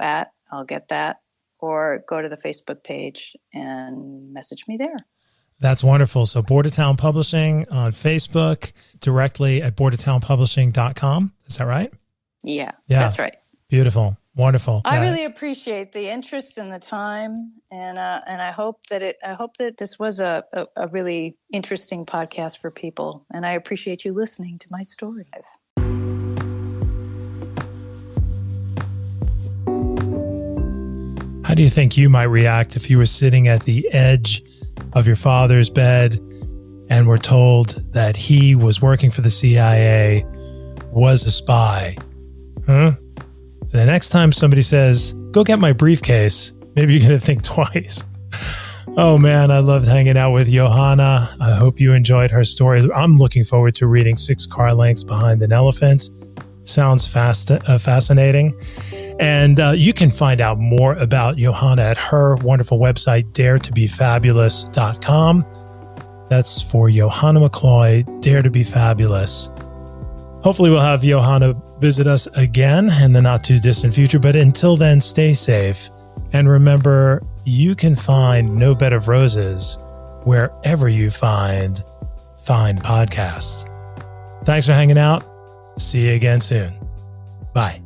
I'll get that, or go to the Facebook page and message me there. That's wonderful. So Bordertown Publishing on Facebook, directly at bordertownpublishing.com. Is that right? Yeah, that's right. Beautiful. Wonderful. I really appreciate the interest and the time, and I hope that this was a really interesting podcast for people, and I appreciate you listening to my story. How do you think you might react if you were sitting at the edge of your father's bed and were told that he was working for the CIA, was a spy? Huh? The next time somebody says, go get my briefcase, maybe you're going to think twice. Oh man, I loved hanging out with Johanna. I hope you enjoyed her story. I'm looking forward to reading 6 car lengths behind an elephant. Sounds fascinating. And you can find out more about Johanna at her wonderful website, daretobefabulous.com. That's for Johanna McCloy, Dare to Be Fabulous. Hopefully we'll have Johanna visit us again in the not too distant future. But until then, stay safe. And remember, you can find No Bed of Roses wherever you find fine podcasts. Thanks for hanging out. See you again soon. Bye.